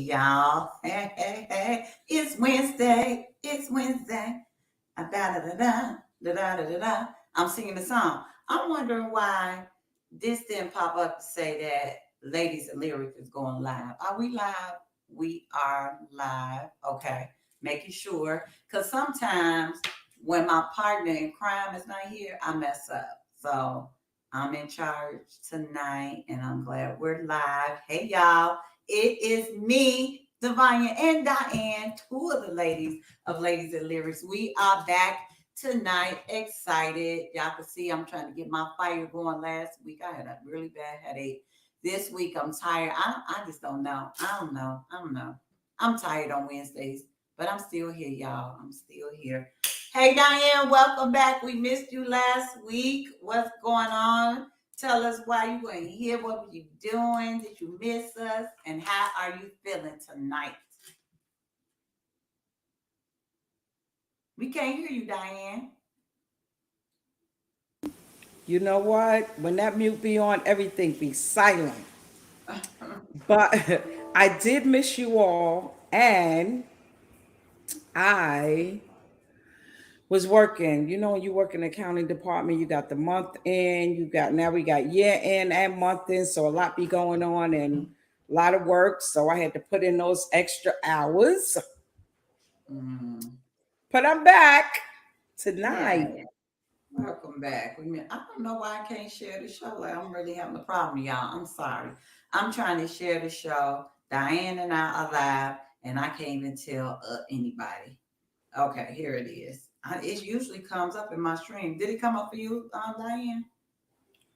y'all. Hey, hey, hey. It's Wednesday. It's Wednesday. Da-da-da-da. Da-da-da-da-da. I'm singing the song. I'm wondering why this didn't pop up to say that Ladies and Lyrics is going live. Are we live? We are live. Okay. Making sure. Because sometimes when my partner in crime is not here, I mess up. So I'm in charge tonight and I'm glad we're live. Hey, y'all. It is me, Devonia, and Diane, two of the ladies of Ladies and Lyrics. We are back tonight, excited. Y'all can see I'm trying to get my fire going. Last week I had a really bad headache. This week I'm tired. I just don't know. I don't know. I'm tired on Wednesdays, but I'm still here, y'all. I'm still here. Hey, Diane, welcome back. We missed you last week. What's going on? Tell us why you weren't here. What were you doing? Did you miss us? And how are you feeling tonight? We can't hear you, Diane. You know what? When that mute be on, everything be silent. But I did miss you all, and I was working. You know, when you work in the accounting department, you got the month in, you got now we got year in and month in, so a lot be going on and a lot of work. So I had to put in those extra hours. Mm, But I'm back yeah, tonight. welcome back. I don't know why I can't share the show. Like I'm really having a problem, y'all. I'm sorry. I'm trying to share the show. Diane and I are live, and I can't even tell anybody. Okay, here it is. It usually comes up in my stream. Did it come up for you, Diane?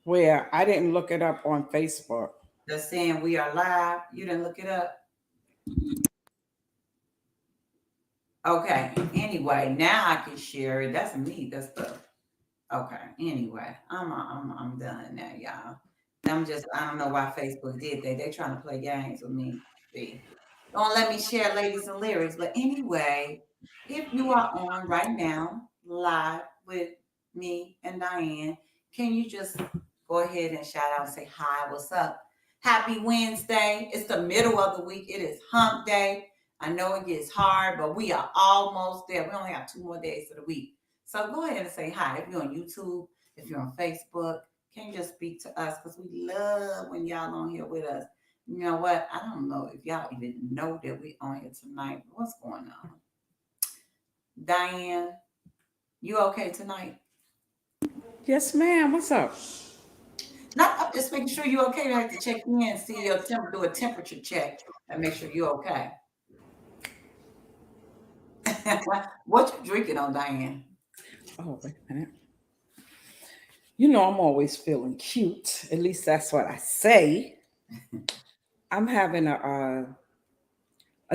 Where I didn't look it up on Facebook. That's saying we are live. You didn't look it up. Okay. Anyway, now I can share it. That's me. That's the okay. Anyway, I'm done now, y'all. I don't know why Facebook did that. They trying to play games with me. See, don't let me share ladies and lyrics. But anyway, if you are on right now live with me and Diane, can you just go ahead and shout out and say hi? What's up? Happy Wednesday. It's the middle of the week. It is hump day. I know it gets hard, but we are almost there. We only have 2 more days of the week. So go ahead and say hi. If you're on YouTube, if you're on Facebook, can you just speak to us? Because we love when y'all on here with us. You know what? I don't know if y'all even know that we on here tonight. What's going on? Diane, you okay tonight? Yes, ma'am. What's up? Not I'm just making sure you're okay. I have to check in and see your do a temperature check and make sure you're okay. What you drinking on, Diane? Oh, wait a minute. You know, I'm always feeling cute. At least that's what I say. I'm having a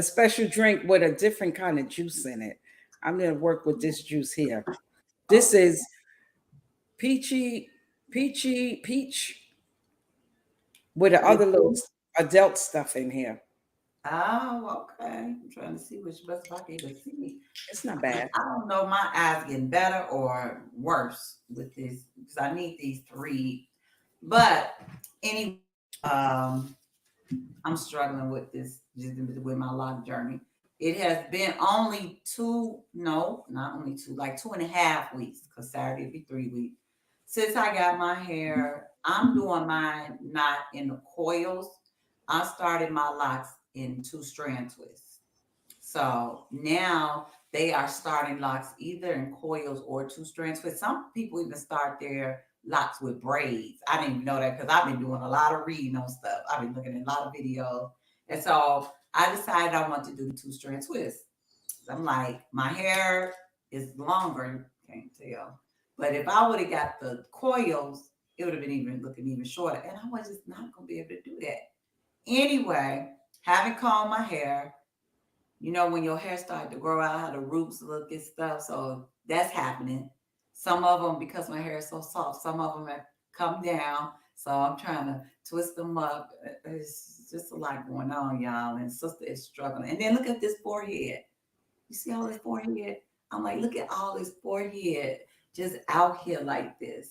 special drink with a different kind of juice in it. I'm gonna work with this juice here. This Okay. is peachy peach with the With other little adult stuff in here. oh, okay. I'm trying to see which best if I can even see. It's not bad. I don't know. My eyes getting better or worse with this because I need these three. But anyway, um, I'm struggling with this just with my life journey. It has been only no, not only two, like 2.5 weeks, because Saturday will be 3 weeks since I got my hair. I'm doing mine not in the coils. I started my locks in two strand twists. So now they are starting locks either in coils or two strand twists. Some people even start their locks with braids. I didn't even know that because I've been doing a lot of reading on stuff. I've been looking at a lot of videos. And so I decided I want to do the two strand twists. I'm like, my hair is longer, can't tell. But if I would have got the coils, it would have been even looking even shorter. And I was just not gonna be able to do that. Anyway, having combed my hair, when your hair started to grow out, how the roots look and stuff. So that's happening. Some of them, because my hair is so soft, some of them have come down. So I'm trying to twist them up. It's just a lot going on, y'all. And sister is struggling. And then look at this forehead. You see all this forehead? I'm like, look at all this forehead just out here like this.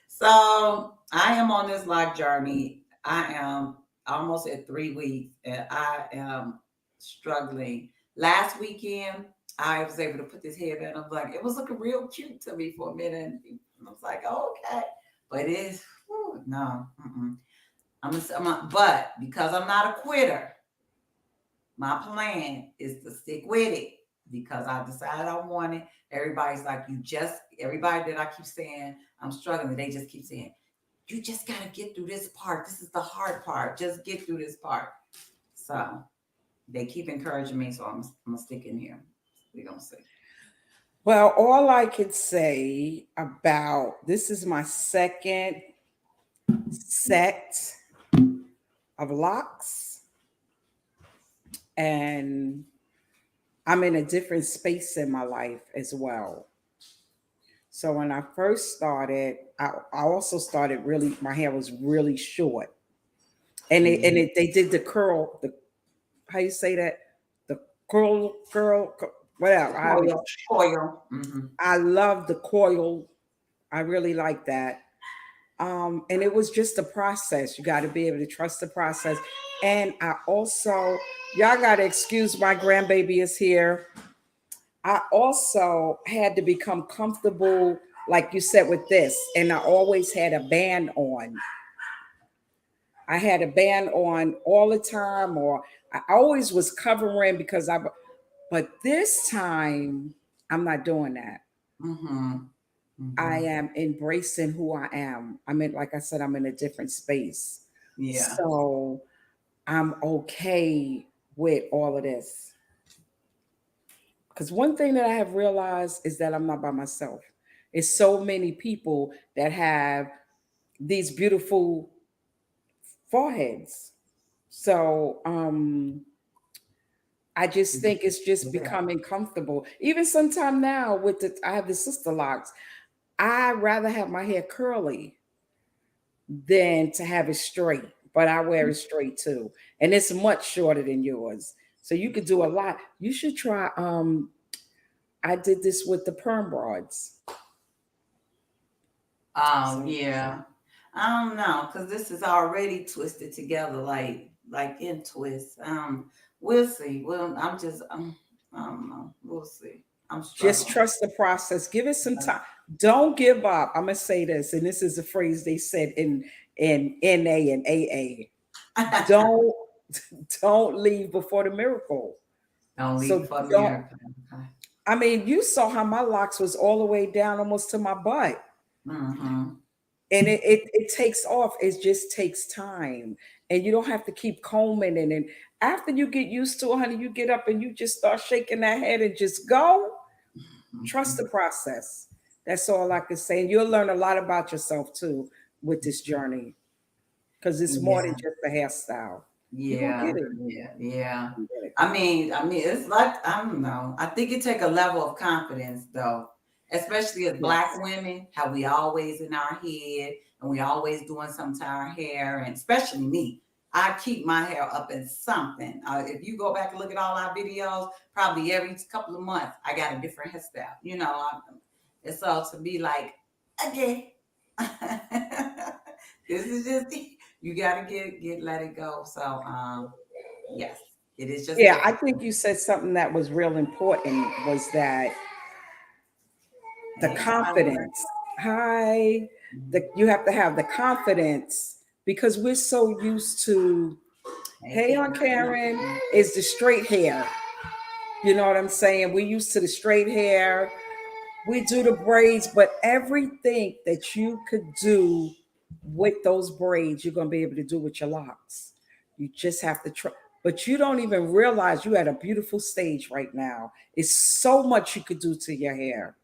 So I am on this life journey. I am almost at 3 weeks, and I am struggling. Last weekend, I was able to put this headband. I'm like, it was looking real cute to me for a minute. And I was like, oh, okay, but it's no. But because I'm not a quitter, my plan is to stick with it because I decided I want it. Everybody's like, everybody that I keep saying I'm struggling, they just keep saying, you just got to get through this part. This is the hard part. Just get through this part. So they keep encouraging me. So I'm going to stick in here. We're going to see. Well, all I could say about this is my second set of locks, and I'm in a different space in my life as well. So when I first started, I also started really, my hair was really short. And they did the curl, the how you say that? The curl, whatever. Coil. Mm-hmm. I love the coil. I really like that. And it was just a process. You got to be able to trust the process. And I also, y'all got to excuse my grandbaby is here. I also had to become comfortable, like you said, with this. And I always had a band on. I had a band on all the time, or I always was covering because but this time I'm not doing that. Mm-hmm. I Mm-hmm. am embracing who I am. I mean, like I said, I'm in a different space. Yeah. So I'm okay with all of this. Because one thing that I have realized is that I'm not by myself. It's so many people that have these beautiful foreheads. So I just think it's just Yeah. becoming comfortable. Even sometime now with I have the sister locks. I rather have my hair curly than to have it straight, but I wear it straight too. And it's much shorter than yours. So you could do a lot. You should try I did this with the perm rods. So Yeah. I don't know, because this is already twisted together, like in twists. We'll see. Well, I don't know. We'll see. I'm just struggling. trust the process. Give it some time. Don't give up. I'm gonna say this, and this is a phrase they said in NA and AA. Don't don't leave before the miracle. Don't leave So for the don't. miracle. Okay. I mean, you saw how my locks was all the way down almost to my butt. Mm-hmm. And it takes off. It just takes time. And you don't have to keep combing it. And after you get used to it, honey, you get up and you just start shaking that head and just go. Trust the process. That's all I can say. And you'll learn a lot about yourself too with this journey. Because it's more than Yeah. just a hairstyle. You're gonna Yeah, get it. yeah, yeah. You get it. It's like I don't know. I think it take a level of confidence though, especially as Black Yes. women, how we always in our head and we always doing something to our hair, and especially me. I keep my hair up in something. If you go back and look at all our videos, probably every couple of months I got a different hairstyle. And so to be like, okay, this is just you gotta get let it go. So yes, it is just Yeah, I different. think you said something that was real important was that the Hey, confidence. Hi. You have to have the confidence because we're so used to, hey, hey, on Karen, Karen. is the straight hair. You know what I'm saying? We're used to the straight hair. We do the braids, but everything that you could do with those braids, you're going to be able to do with your locks. You just have to try. But you don't even realize you at a beautiful stage right now. It's so much you could do to your hair.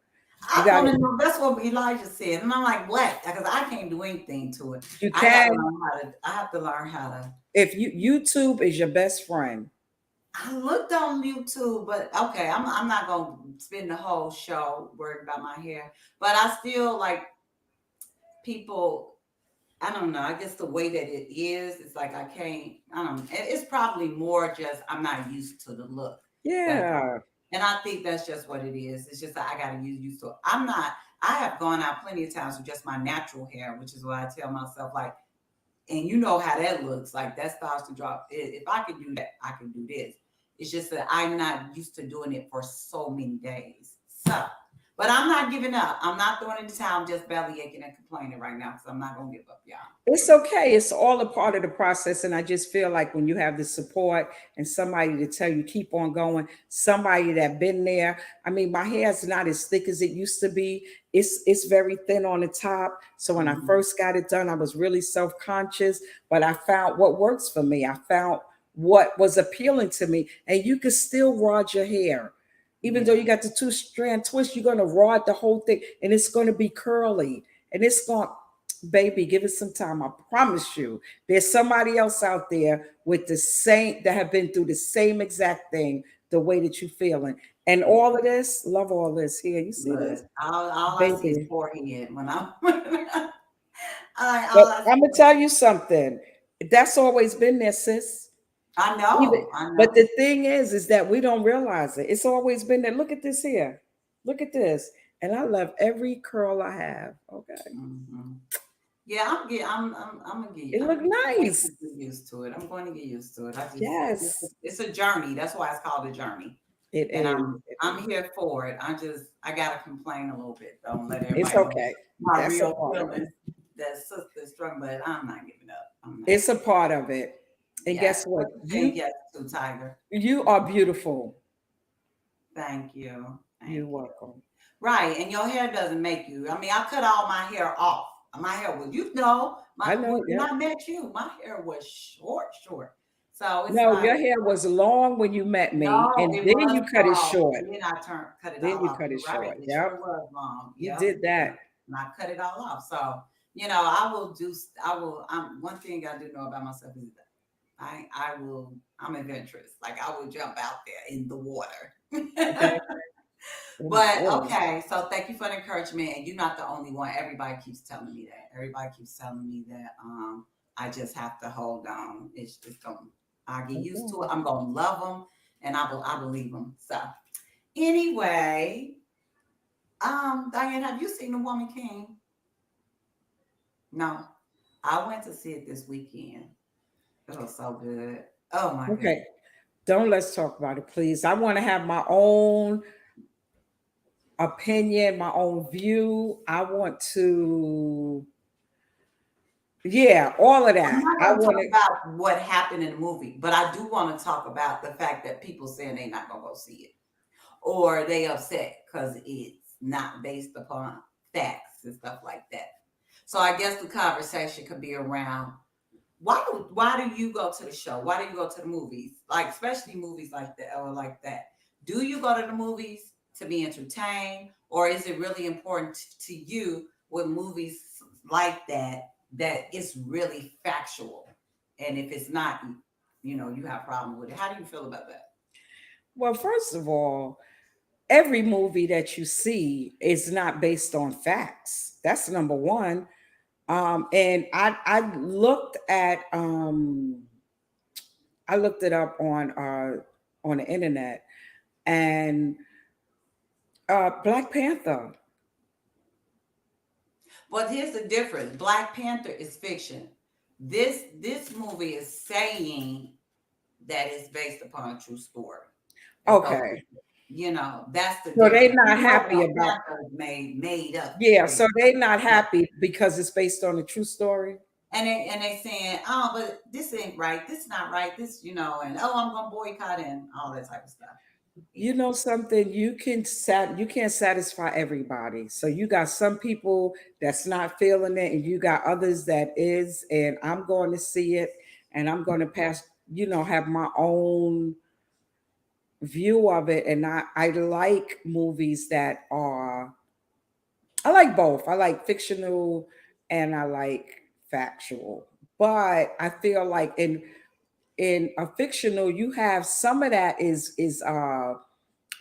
You I got want to, to know. That's what Elijah said, and I'm like, what? Because I can't do anything to it. you I got to can. learn how to. I have to learn how to. If you YouTube is your best friend. I looked on YouTube, but okay, I'm not gonna spend the whole show worried about my hair. But I still like people. I don't know. I guess the way that it is, it's like I can't. I don't know. It's probably more just I'm not used to the look. That, Yeah. and I think that's just what it is. It's just that I got to use used to it. I have gone out plenty of times with just my natural hair, which is why I tell myself like and you know how that looks like. That starts to drop. If I could do that, I can do this. It's just that I'm not used to doing it for so many days. So, but I'm not giving up. I'm not throwing in the towel. I'm just belly aching and complaining right now because I'm not gonna give up, y'all. It's okay. It's all a part of the process. And I just feel like when you have the support and somebody to tell you keep on going, somebody that been there. I mean, my hair is not as thick as it used to be. It's very thin on the top. So when I Mhm. first got it done, I was really self-conscious, but I found what works for me. I found what was appealing to me. And you can still rod your hair. Even though Yeah. you got the two-strand twist, you're gonna rod the whole thing and it's gonna be curly. And it's going baby, give it some time. I promise you, there's somebody else out there with the same that have been through the same exact thing, the way that you feeling. And Yeah. all of this, love all this here. You see this, Look, all I see is baby? forehead when I'm. But All I I'm see. gonna tell you something. That's always been there, sis. I Even, know. I but know. the thing is that we don't realize it. It's always been there. Look at this here. Look at this. And I love every curl I have. Okay. Mhm. Yeah, I'm get. I'm gonna get. It look I'm going nice. to get used to it. I'm going to get used to it. I just Yes, it's a journey. That's why it's called a journey, it and is. It I'm is. here for it. I gotta complain a little bit. Don't let It's everybody know okay. my That's a real part of it. feelings. That sister's strong, but I'm not giving up. I'm not. It's a part of it. And Yes. guess what? What you saying yes to, Tiger? You are beautiful. Thank you. You're Thank you. welcome. Right, and your hair doesn't make you. I mean, I cut all my hair off. My hair was, I my know. when Yep. I met you, my hair was short, short. So it's No, like, your hair was long when you met me, no, and it then was you cut it long. short. Then I cut it Then all you off. cut it You're right. short. It Yep. sure was long. You Yep. did that. And I cut it all off. So, I will do, one thing I do know about myself is that I'm adventurous. Like I will jump out there in the water. Okay. In the But water. okay, so thank you for the encouragement. And you're not the only one. Everybody keeps telling me that. Everybody keeps telling me that I just have to hold on. It's just going I get used Okay. to it. I'm gonna love them and I believe them. So anyway, Diane, have you seen The Woman King? No. I went to see it this weekend. It was so good. Oh my goodness. Okay. Don't let's talk about it, please. I want to have my own opinion, my own view. I want to, yeah, all of I'm that. not I going to want talk to, about what happened in the movie, but I do want to talk about the fact that people saying they're not going to go see it, or they upset because it's not based upon facts and stuff like that. So I guess the conversation could be around why do you go to the show? Why do you go to the movies? Like especially movies like that or like that. Do you go to the movies to be entertained, or is it really important to you with movies like that it's really factual? And if it's not, you have a problem with it. How do you feel about that? well, first of all, every movie that you see is not based on facts. That's number one. And I looked it up on the internet, and Black Panther. But here's the difference. Black Panther is fiction. This movie is saying that it's based upon a true story. And so, Okay, that's the so they difference. not Even though happy Black about. Panther is made up. Yeah, Based, so they not yeah. happy because it's based on a true story. And they saying, oh, but this ain't right. This not right. This, and I'm gonna boycott and all that type of stuff. You know something, you can't satisfy everybody. So you got some people that's not feeling it, and you got others that is. And I'm going to see it, and I'm going to have my own view of it. And I like movies that are, I like both. I like fictional and I like factual. But I feel like in a fictional, you have some of that is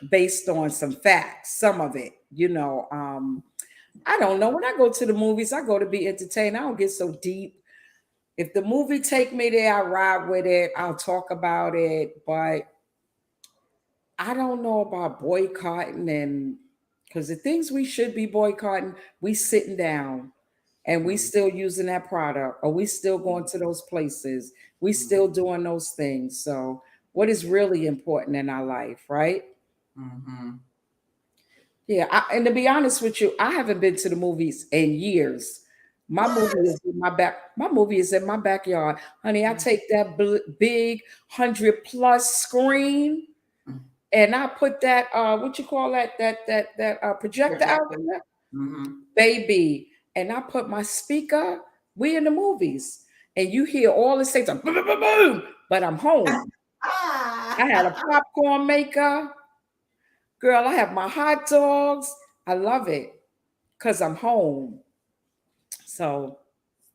based on some facts, some of it, I don't know. When I go to the movies, I go to be entertained. I don't get so deep. If the movie take me there, I ride with it. I'll talk about it, but I don't know about boycotting, and because the things we should be boycotting, we sitting down. and we Mhm. still using that product, or we still going to those places, we still doing those things. So what is Yeah. really important in our life, right? Mm-hmm. Yeah, and to be honest with you, I haven't been to the movies in years. My movie What? is in my back. My movie is in my backyard, honey. I Mm. take that big 100+ screen, Mm. and I put that what you call that projector out Projector. there, Mm-hmm. baby. And I put my speaker. We in the movies, and you hear all the things, like, boom, boom, boom, boom, but I'm home. I had a Ah. popcorn maker, girl. I have my hot dogs. I love it because I'm home. So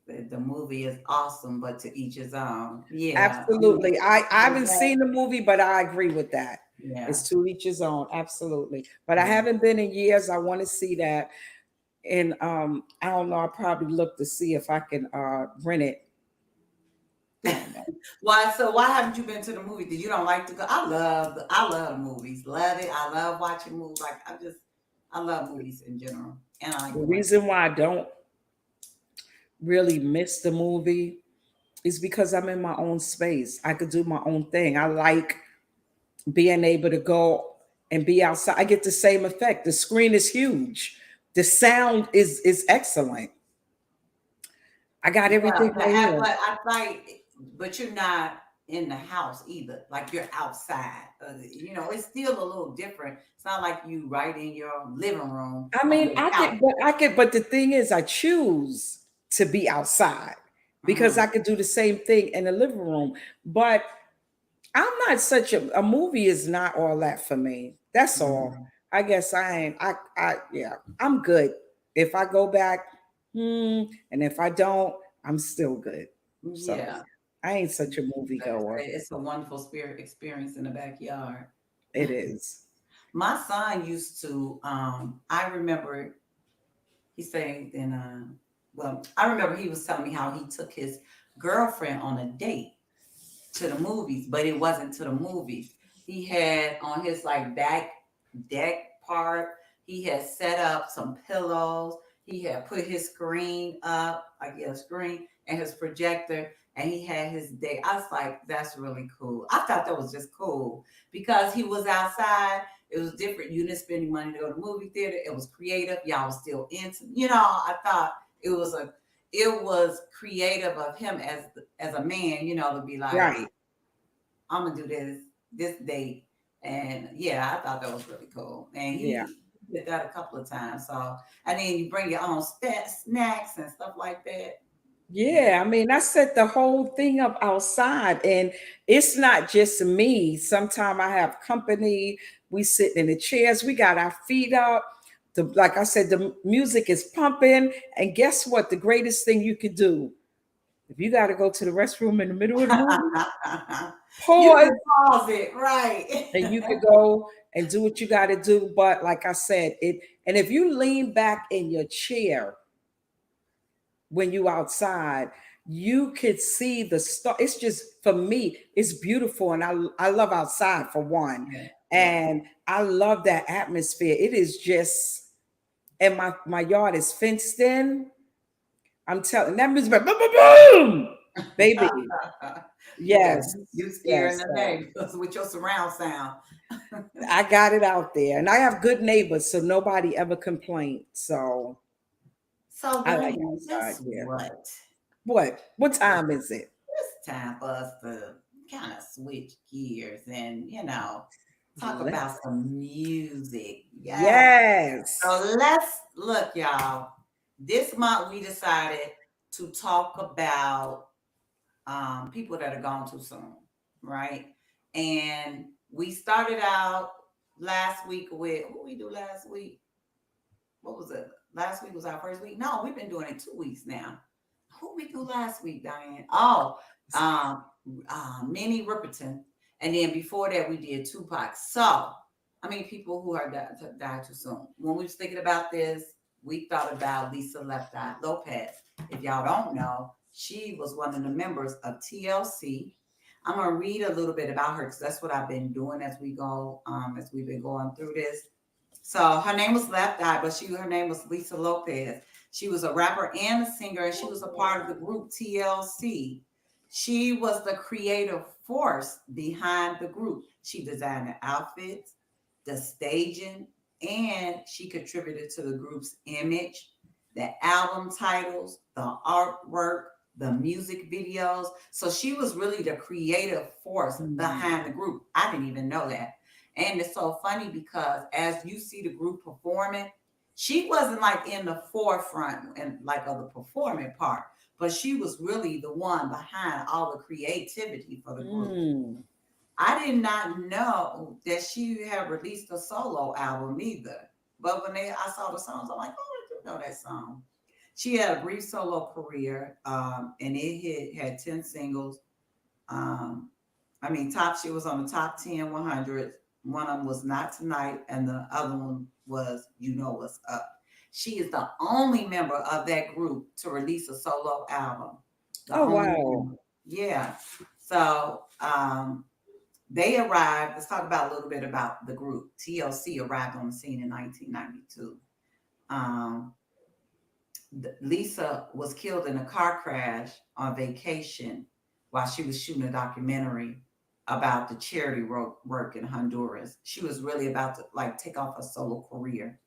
The movie is awesome, but to each his own. Yeah. I mean, absolutely. I the haven't way- seen the movie, but I agree with that. yeah. It's to each his own. Absolutely. But I Yeah. haven't been in years. I want to see that. And I don't know, I'll probably look to see if I can rent it. I don't know. Why? So why haven't you been to the movie? Did you don't like to go? I love movies. Love it. I love watching movies. Like I love movies in general, and I like The going. reason why I don't really miss the movie is because I'm in my own space. I could do my own thing. I like being able to go and be outside. I get the same effect. The screen is huge. The sound is excellent. I got Yeah, everything right here. but I like, but you're not in the house either. Like you're outside. It's still a little different. It's not like you right in your living room I on mean, your couch. but the thing is, I choose to be outside because Mm-hmm. I could do the same thing in the living room. But I'm not such a movie is not all that for me. That's all. Mm-hmm. I guess I ain't. Yeah, I'm good. If I go back, and if I don't, I'm still good. So Yeah. I ain't such a movie Like I goer. say, it's a wonderful spirit experience in the backyard. It is. My son used to, I remember he saying, and well, I remember he was telling me how he took his girlfriend on a date to the movies, but it wasn't to the movies. He had on his like back deck part, he had set up some pillows. He had put his screen up, like a screen, and his projector, and he had his day. I was like, that's really cool. I thought that was just cool because he was outside. It was different. You didn't spend any money to go to the movie theater. It was creative. Y'all was still into, I thought it was creative of him as a man, to be like, Right. I'm gonna do this date, and yeah, I thought that was really cool. And Yeah. he did that a couple of times. So, and then you bring your own snacks and stuff like that. Yeah. Yeah, I mean, I set the whole thing up outside, and it's not just me. Sometimes I have company. We sit in the chairs, we got our feet up. Like I said, the music is pumping. And guess what? The greatest thing you could do if you got to go to the restroom in the middle of the movie, You pause, can pause it, right? and you could go and do what you got to do. But like I said, and if you lean back in your chair when you outside, you could see the star. It's just, for me, it's beautiful, and I love outside for one, Yeah, yeah. and I love that atmosphere. It is just, and my yard is fenced in. I'm telling, that means boom, boom, boom, baby. Yeah, Yes, you scaring yes. the So neighbors with your surround sound. I got it out there, and I have good neighbors, so nobody ever complained. So So, I like Diane, outside. guess Yeah. what? What time is it? It's time for us to kind of switch gears and, talk about Let's. some music. Yeah. Yes. So let's look, y'all. This month we decided to talk about people that are gone too soon, right? And we started out last week with what we do last week. What was it? Last week was our first week. No, we've been doing it 2 weeks now. Who we do last week, Diane? Oh, um, Minnie Riperton, and then before that we did Tupac. So, I mean, people who are died too soon. When we was thinking about this, we thought about Lisa Left Eye Lopez. If y'all don't know, she was one of the members of TLC. I'm gonna read a little bit about her because that's what I've been doing as we go, as we've been going through this. So her name was Left Eye, but her name was Lisa Lopez. She was a rapper and a singer, and she was a part of the group TLC. She was the creative force behind the group. She designed the outfits, the staging, and she contributed to the group's image, the album titles, the artwork, the music videos. So she was really the creative force behind the group. I didn't even know that. And it's so funny because as you see the group performing, she wasn't like in the forefront and like of the performing part, but she was really the one behind all the creativity for the group. Mm. I did not know that she had released a solo album either. But when I saw the songs, I'm like, oh, I do know that song. She had a brief solo career, and had 10 singles. Um, I mean, she was on the top 10 100. One of them was Not Tonight, and the other one was You Know What's Up. She is the only member of that group to release a solo album. The Oh, only wow. member. Yeah. So they arrived. Let's talk about a little bit about the group. TLC arrived on the scene in 1992. Um, Lisa was killed in a car crash on vacation while she was shooting a documentary about the charity work in Honduras. She was really about to like take off a solo career.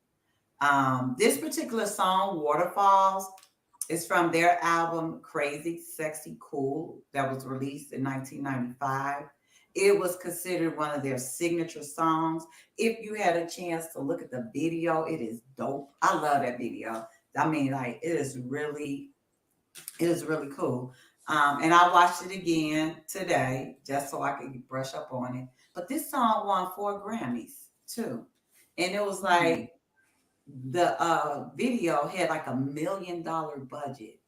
This particular song, Waterfalls, is from their album Crazy, Sexy, Cool that was released in 1995. It was considered one of their signature songs. If you had a chance to look at the video, it is dope. I love that video. I mean, like it is really cool. And I watched it again today just so I could brush up on it. But this song won 4 Grammys too. And it was Mm. like the video had like $1 million budget.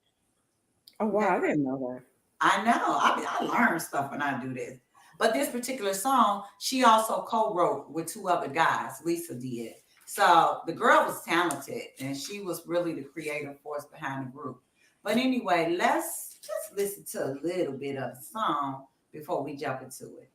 Oh, Okay. wow. I didn't know I know. I learn stuff when I do this. But this particular song, she also co-wrote with 2 other guys. Lisa did. So the girl was talented, and she was really the creative force behind the group. But anyway, let's just listen to a little bit of the song before we jump into it.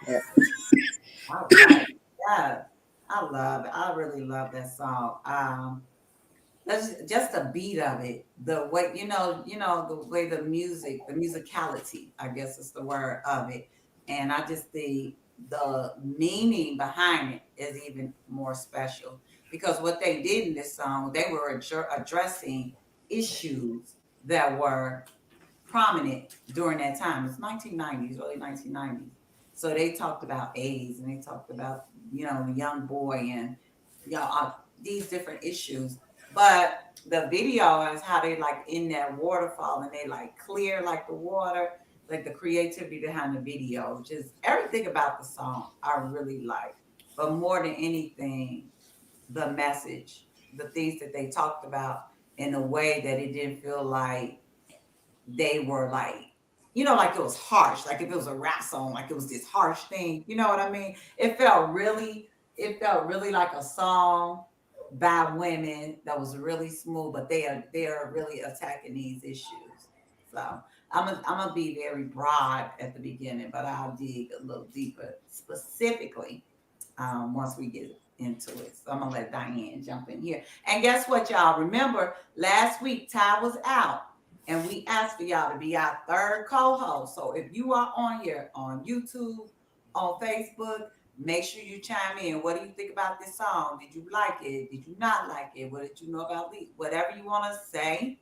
that. All right. Yeah. I love it. I really love that song. That's just the beat of it, the way the way the musicality, I guess is the word of it, and I just think the meaning behind it is even more special because what they did in this song, they were addressing issues that were prominent during that time. It's 1990s, early 1990s. So they talked about AIDS and they talked about, the young boy and, these different issues. But the video is how they like in that waterfall and they like clear like the water, like the creativity behind the video, just everything about the song I really like. But more than anything, the message, the things that they talked about in a way that it didn't feel like they were like, like it was harsh, like if it was a rap song, like it was this harsh thing. You know what I mean? It felt really like a song by women that was really smooth, but they are really attacking these issues. So I'm gonna be very broad at the beginning, but I'll dig a little deeper specifically once we get into it. So I'm gonna let Diane jump in here. And guess what, y'all? Remember last week Ty was out, and we asked for y'all to be our third co-host. So if you are on here on YouTube, on Facebook, make sure you chime in. What do you think about this song? Did you like it? Did you not like it? What did you know about Lee? Whatever you want to say,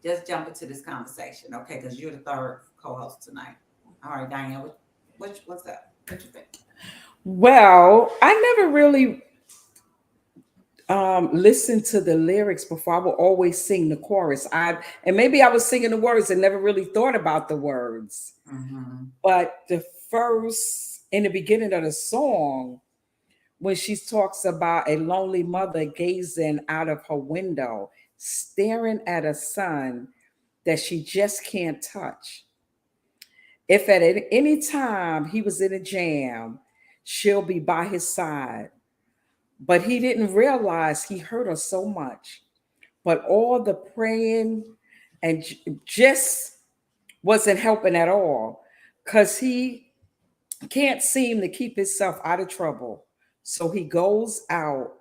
just jump into this conversation, okay? Because you're the third co-host tonight. All right, Diane, what's up? What you think? Well, I never really listened to the lyrics before. I would always sing the chorus. And maybe I was singing the words and never really thought about the words. Mm-hmm. But the first in the beginning of the song, when she talks about a lonely mother gazing out of her window, staring at a son that she just can't touch. If at any time he was in a jam, she'll be by his side. But he didn't realize he hurt her so much. But all the praying and just wasn't helping at all, because he can't seem to keep himself out of trouble. So he goes out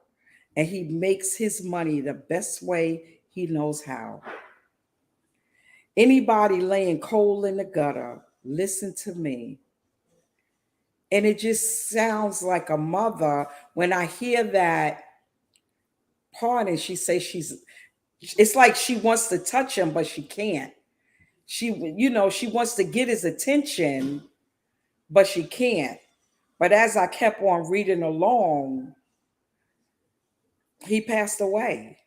and he makes his money the best way he knows how. Anybody laying coal in the gutter, listen to me. And it just sounds like a mother when I hear that part and she says it's like she wants to touch him, but she can't. She wants to get his attention, but she can't. But as I kept on reading along, he passed away.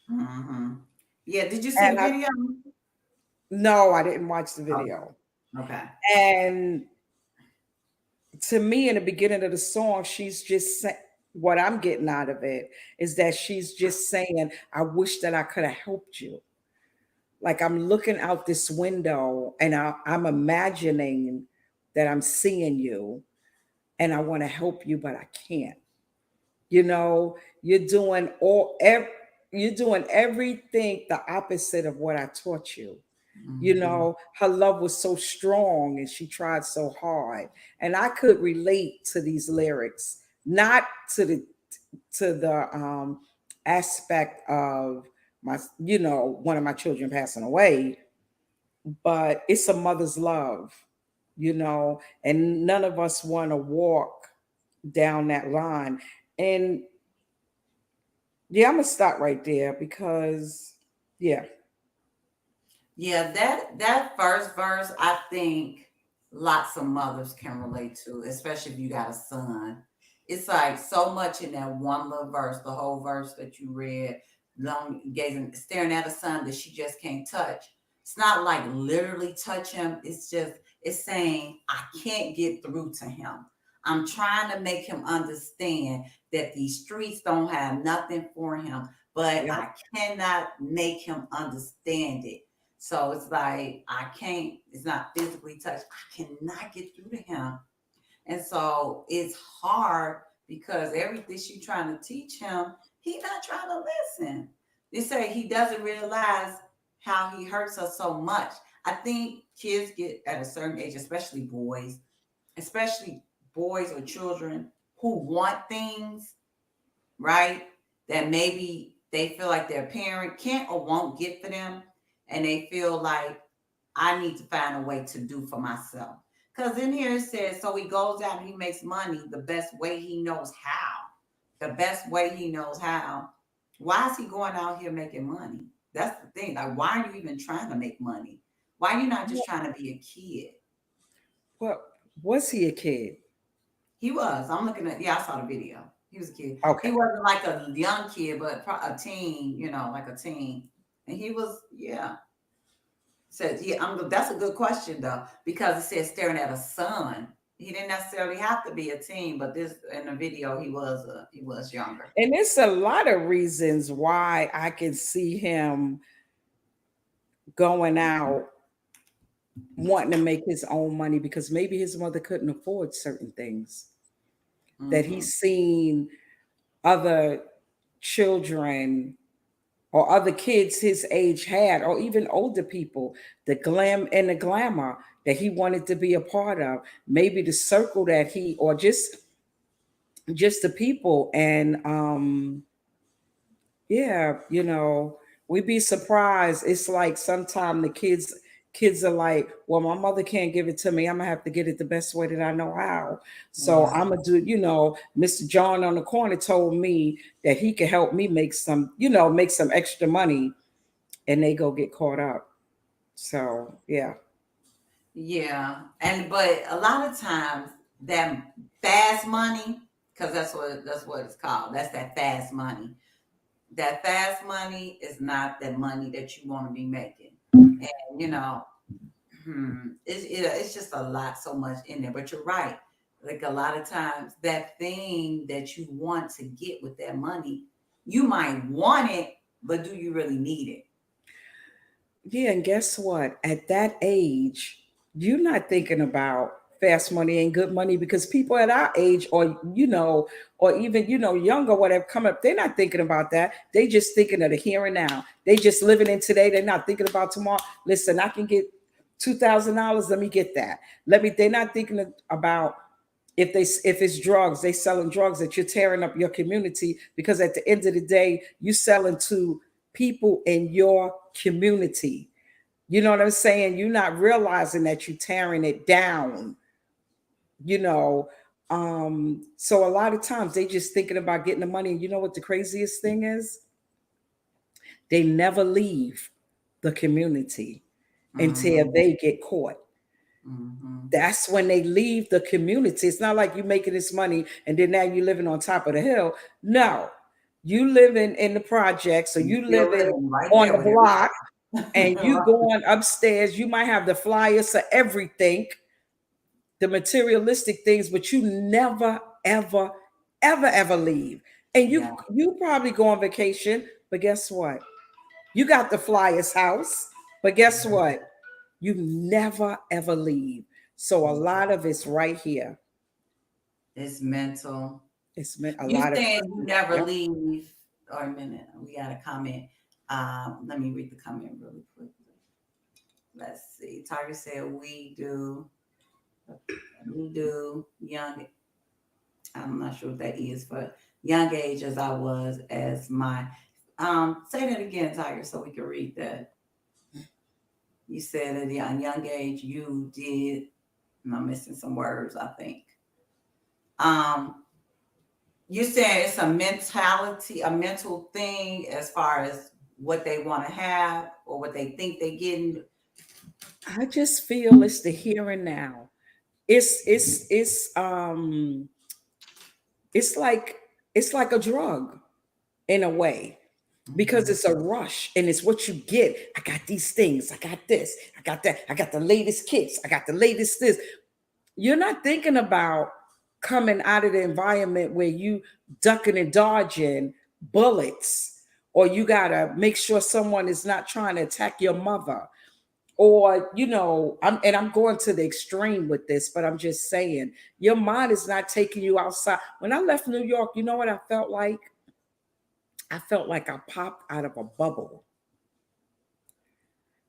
Mm-hmm. Yeah. Did you see the And I video? no, I didn't watch the Okay. video. Okay. And to me, in the beginning of the song, she's just what I'm getting out of it is that she's just saying, I wish that I could have helped you. Like I'm looking out this window and I'm imagining that I'm seeing you and I want to help you, but I can't. You know, you're doing you're doing everything the opposite of what I taught you. Mm-hmm. Her love was so strong and she tried so hard. And I could relate to these lyrics, not to the aspect of one of my children passing away, but it's a mother's love, and none of us want to walk down that line. And yeah, I'm gonna stop right there because yeah. Yeah, that first verse, I think lots of mothers can relate to, especially if you got a son. It's like so much in that one little verse, the whole verse that you read, long gazing, staring at a son that she just can't touch. It's not like literally touch him. It's saying I can't get through to him. I'm trying to make him understand that these streets don't have nothing for him, but Yep. I cannot make him understand it. So it's like I can't, it's not physically touched. I cannot get through to him. And so it's hard because everything she's trying to teach him, he's not trying to listen. They say he doesn't realize how he hurts her so much. I think kids get at a certain age, especially boys or children who want things, right? That maybe they feel like their parent can't or won't get for them. And they feel like I need to find a way to do for myself. Because in here it says, so he goes out and he makes money the best way he knows how. The best way he knows how. Why is he going out here making money? That's the thing. Like, why are you even trying to make money? Why are you not just trying to be a kid? Well, was he a kid? He was. I'm looking at, yeah, I saw the video. He was a kid. He Okay. wasn't like a young kid, but a teen, like a teen. And he was, yeah. Says, yeah, that's a good question though, because it says staring at a son. He didn't necessarily have to be a teen, but this in the video he was younger. And it's a lot of reasons why I can see him going out wanting to make his own money because maybe his mother couldn't afford certain things that Mm-hmm. he's seen other children or other kids his age had, or even older people, the glam and the glamour that he wanted to be a part of, maybe the circle that he, or just the people. And yeah, we'd be surprised. It's like sometimes the kids are like, well, my mother can't give it to me. I'm gonna have to get it the best way that I know how. So Yeah. I'm gonna do, Mr. John on the corner told me that he could help me make some extra money, and they go get caught up. So yeah. Yeah. But a lot of times that fast money, because that's what it's called. That's that fast money. That fast money is not that money that you want to be making. And it's just a lot, so much in there. But you're right. Like a lot of times, that thing that you want to get with that money, you might want it, but do you really need it? Yeah, and guess what? At that age, you're not thinking about fast money ain't good money, because people at our age, or even, younger, whatever, come up, they're not thinking about that. They just thinking of the here and now. They just living in today. They're not thinking about tomorrow. Listen, I can get $2,000. Let me get that. They're not thinking about if it's drugs, they selling drugs, that you're tearing up your community, because at the end of the day, you selling to people in your community. You know what I'm saying? You're not realizing that you're tearing it down, you know. So a lot of times they just thinking about getting the money. And you know what the craziest thing is? They never leave the community until Mm-hmm. they get caught. Mm-hmm. That's when they leave the community. It's not like you making this money and then now you living on top of the hill. No, you living in the projects, so You you still living living right on there the with block, and everybody. you going upstairs. You might have the flyers for everything, the materialistic things, but you never, ever, ever leave. And you Yeah. you probably go on vacation, but guess what? You got the flyers house, but guess what? You never ever leave. So a lot of it's right here. It's mental. It's meant a You lot of saying you never yep. leave, or a minute, we got a comment. Let me read the comment really quickly. Let's see. Tiger said we do young. I'm not sure what that is, but young age as I was as my. Say that again, Tiger, so we can read that. You said at a young age you did. And I'm missing some words, I think. Um, you said it's a mentality, a mental thing as far as what they want to have or what they think they're getting. I just feel it's the here and now. It's it's like a drug in a way, because Mhm. it's a rush and it's what you get. I got these things, I got this, I got that, I got the latest kits, I got the latest this. You're not thinking about coming out of the environment where you ducking and dodging bullets, or you gotta make sure someone is not trying to attack your mother, or I'm going to the extreme with this, but I'm just saying your mind is not taking you outside. When I left New York, you know what I felt like? I felt like I popped out of a bubble,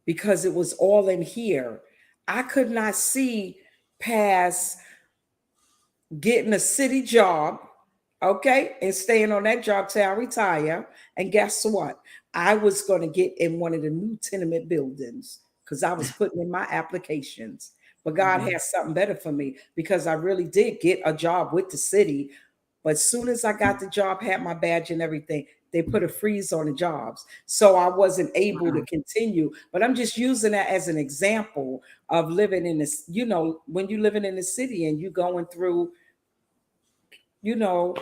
because it was all in here. I could not see past getting a city job, okay, and staying on that job till I retire. And guess what? I was going to get in one of the new tenement buildings, because I was putting in my applications. But God Mhm. had something better for me, because I really did get a job with the city. But as soon as I got the job, had my badge and everything, they put a freeze on the jobs. So I wasn't able to Wow. continue. But I'm just using that as an example of living in this, when you're living in the city and you going through, you know,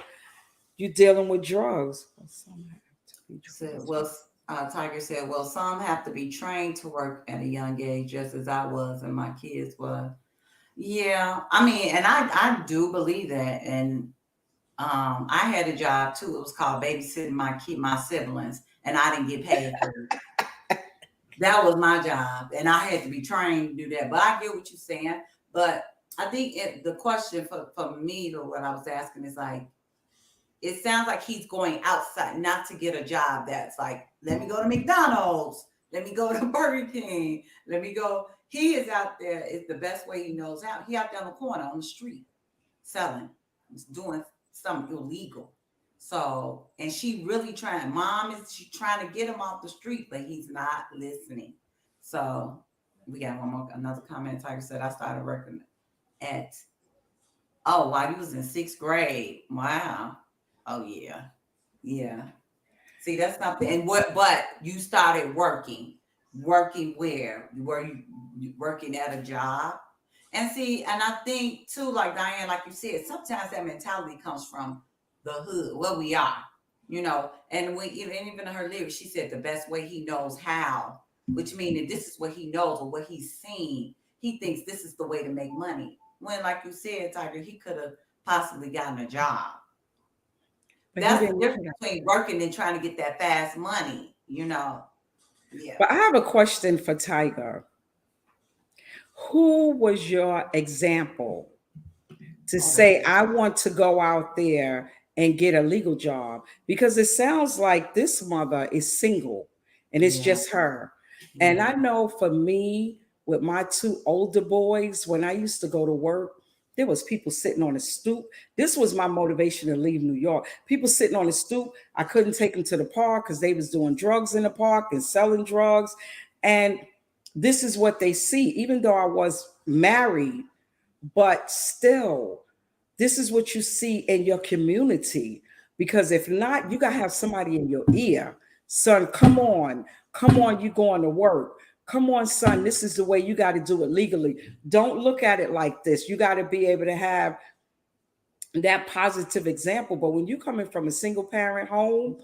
you're dealing with drugs. Some have to be Said, trained. well, Tiger said, well, some have to be trained to work at a young age, just as I was and my kids were. Yeah, I mean, and I do believe that. And I had a job too. It was called babysitting my siblings, and I didn't get paid for it. That was my job, and I had to be trained to do that. But I get what you're saying. But I think the question for me, or what I was asking, is like, it sounds like he's going outside, not to get a job that's like, let me go to McDonald's, let me go to Burger King, let me go. He is out there. It's the best way he knows how. He out there on the corner on the street selling, he's doing something illegal. So, and she really trying. Mom is she trying to get him off the street, but he's not listening. So, we got another comment. Tiger said, I started working at while he was in sixth grade. Wow. Oh yeah. Yeah. See, that's something. And but you started working. Working where? Were you working at a job? And see, and I think too, like Diane, like you said, sometimes that mentality comes from the hood, where we are, And even her lyrics, she said the best way he knows how, which means that this is what he knows or what he's seen. He thinks this is the way to make money. When, like you said, Tiger, he could have possibly gotten a job. But he That's the didn't know difference that. between working and trying to get that fast money. Yeah. But I have a question for Tiger. Who was your example to Oh, that's say, I want to go out there and get a legal job? Because it sounds like this mother is single and it's yeah, just her. And yeah, I know for me, with my two older boys, when I used to go to work, there was people sitting on the stoop. This was my motivation to leave New York. People sitting on the stoop. I couldn't take them to the park because they was doing drugs in the park and selling drugs. And this is what they see. Even though I was married, but still, this is what you see in your community. Because if not, you got to have somebody in your ear. Son, come on, you going to work. Come on, son, this is the way you got to do it legally. Don't look at it like this. You got to be able to have that positive example. But when you're coming from a single parent home,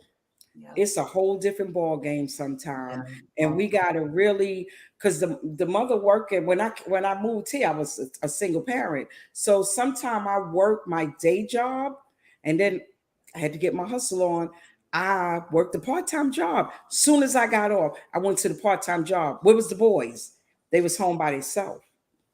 yeah, it's a whole different ball game yeah. sometime. And Oh, we gotta really, because the mother working, when I moved here, I was a single parent. So sometime I worked my day job and then I had to get my hustle on. I worked a part-time job. Soon as I got off, I went to the part-time job. Where was the boys? They was home by themselves.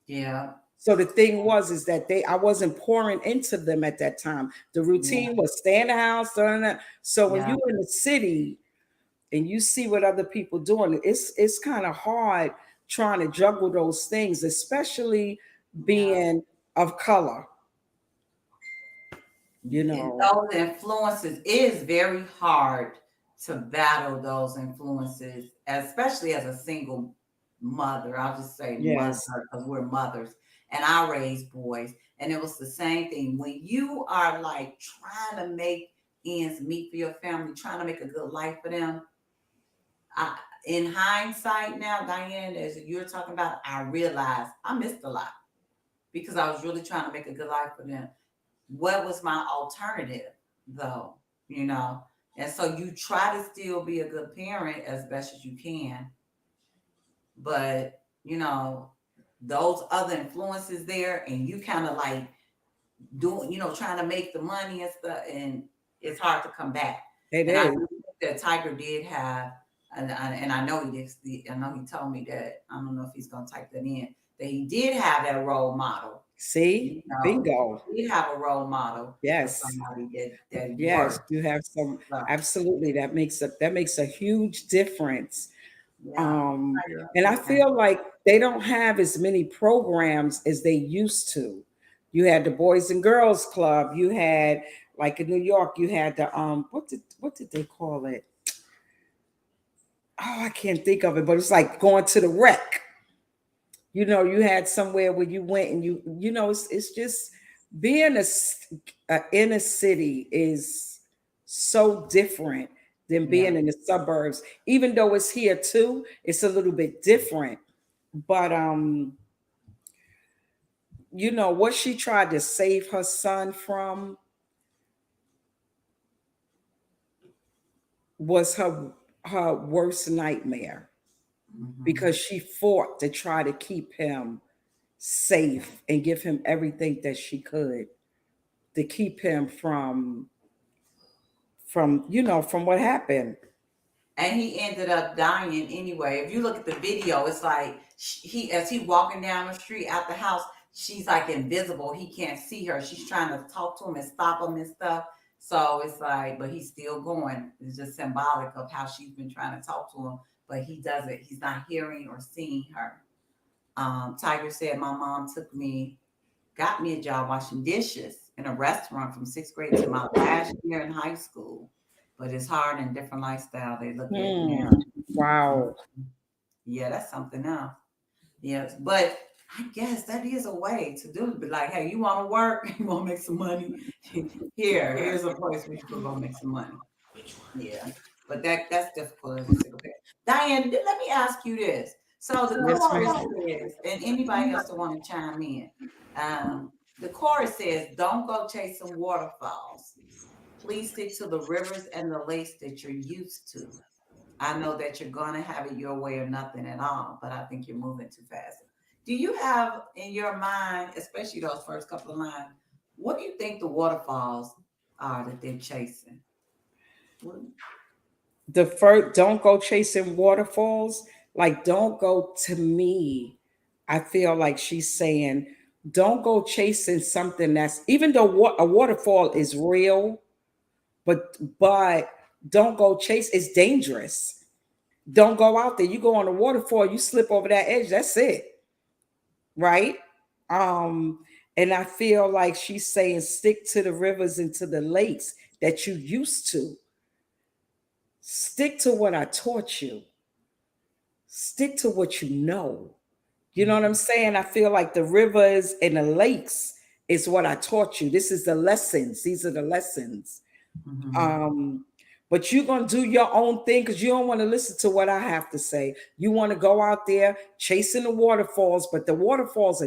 yeah, So the thing was is that I wasn't pouring into them at that time. The yeah, routine was stay in the house, doing that. So when yeah, you're in the city and you see what other people doing, it's kind of hard trying to juggle those things, especially yeah. being of color, you And know. those influences, it is very hard to battle those influences, especially as a single mother. I'll just say mother Yes, because we're mothers and I raised boys. And it was the same thing. When you are like trying to make ends meet for your family, trying to make a good life for them, I, in hindsight now, Diane, as you're talking about, I realized I missed a lot because I was really trying to make a good life for them. What was my alternative though, you know? And so you try to still be a good parent as best as you can, but you know, those other influences there, and you kind of like doing, trying to make the money and stuff, and it's hard to come back. it And I is. do think that Tiger did have, and I know he did. I know he told me that. I don't know if he's gonna type that in. That he did have that role model. See, You know, bingo. he did have a role model of Yes, somebody that he yes, worked. you have some. So Absolutely, that makes a huge difference. yeah, Um, Tiger, and I okay, feel like they don't have as many programs as they used to. You had the Boys and Girls Club. You had, like in New York, you had the what did they call it? Oh, I can't think of it, but it's like going to the rec. You had somewhere where you went and it's just being in a city is so different than yeah. being in the suburbs. Even though it's here too, it's a little bit different. But what she tried to save her son from was her worst nightmare, Hmm. because she fought to try to keep him safe and give him everything that she could to keep him from what happened. And he ended up dying anyway. If you look at the video, it's like he as he walking down the street out the house, she's like invisible. He can't see her. She's trying to talk to him and stop him and stuff. So it's like, but he's still going. It's just symbolic of how she's been trying to talk to him, but he doesn't. He's not hearing or seeing her. Tiger said, "My mom got me a job washing dishes in a restaurant from sixth grade to my last year in high school. But it's hard and different lifestyle they look at Hmm. now." Mhm. Wow. Yeah, that's something else. Yes, but I guess that is a way to do it. Be like, hey, you want to work? You want to make some money? Here's a place where you can go make some money. Yeah, but that's difficult as a single parent. Diane, let me ask you this. So the Yes, chorus ma'am. says, and anybody else that want to chime in, the chorus says, "Don't go chasing waterfalls. Please stick to the rivers and the lakes that you're used to. I know that you're gonna have it your way or nothing at all, but I think you're moving too fast." Do you have in your mind, especially those first couple of lines, what do you think the waterfalls are that they're chasing? What, The first, don't go chasing waterfalls. Like, don't go, to me, I feel like she's saying, don't go chasing something that's, even though a waterfall is real, but don't go chase. It's dangerous. Don't go out there. You go on a waterfall, you slip over that edge. That's it, right? Um, and I feel like she's saying, stick to the rivers and to the lakes that you used to. Stick to what I taught you. Stick to what you know. You know what I'm saying? I feel like the rivers and the lakes is what I taught you. This is the lessons. These are the lessons. Mm-hmm. Um, but you're gonna do your own thing because you don't want to listen to what I have to say. You want to go out there chasing the waterfalls, but the waterfalls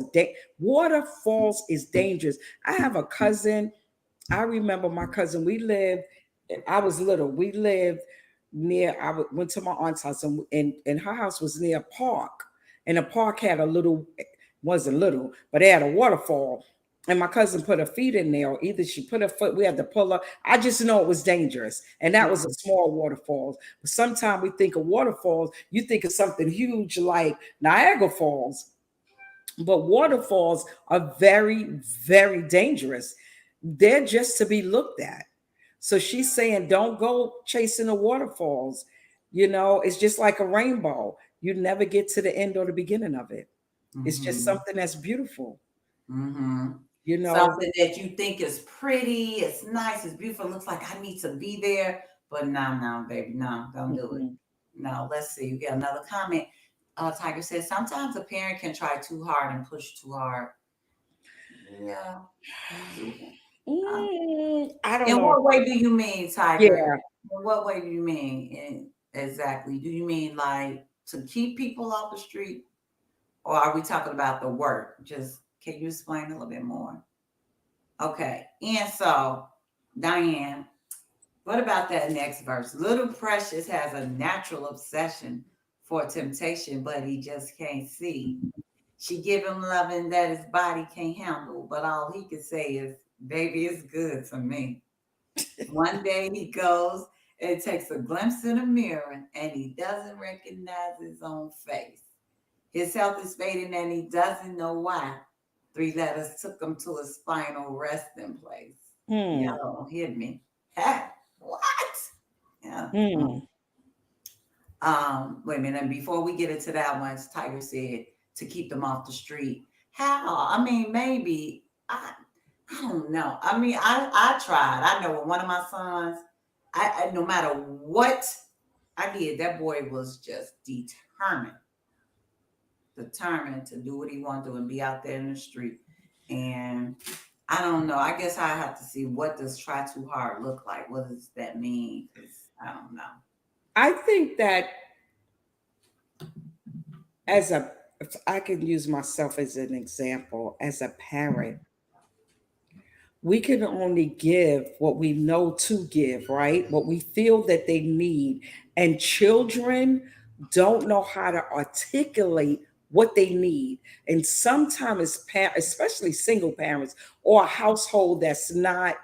is dangerous. I have a cousin. I remember my cousin. We lived. I was little. We lived near. Went to my aunt's house, and her house was near a park, and the park had a little. Wasn't little, but it had a waterfall. And my cousin put her feet in there, or either she put her foot. We had to pull her. I just know it was dangerous, and that was a small waterfall. But sometimes we think of waterfalls, you think of something huge like Niagara Falls, but waterfalls are very, very dangerous. They're just to be looked at. So she's saying, don't go chasing the waterfalls. You know, it's just like a rainbow. You never get to the end or the beginning of it. It's just Mm-hmm. something that's beautiful. Mm-hmm. You know, Something that you think is pretty, it's nice, it's beautiful, looks like I need to be there, but no, no, baby, no, don't do it. mhm. No, let's see. You get another comment. Tiger says sometimes a parent can try too hard and push too hard. Yeah. Uh, I don't In know. what way do you mean, Tiger? Yeah, In what way do you mean? Exactly. Do you mean like to keep people off the street, or are we talking about the work? Just can you explain a little bit more? Okay. And so, Diane, what about that next verse? Little Precious has a natural obsession for temptation, but he just can't see. She give him loving that his body can't handle, but all he can say is, baby, it's good to me. One day he goes and takes a glimpse in a mirror and he doesn't recognize his own face. His health is fading and he doesn't know why. Three letters took him to a spinal resting place. hmm, Y'all hit me. Hey, what? Yeah. hmm. Wait a minute. And before we get into that one, as Tiger said, to keep them off the street. How? I mean, maybe I don't know. I mean, I tried. I know with one of my sons, I no matter what I did, that boy was just determined to do what he wanted to and be out there in the street. And I don't know. I guess I have to see what does try too hard look like. What does that mean? Because I don't know. I think that as a, if I can use myself as an example, as a parent, we can only give what we know to give, right? What we feel that they need. And children don't know how to articulate what they need. And sometimes, especially single parents or a household that's not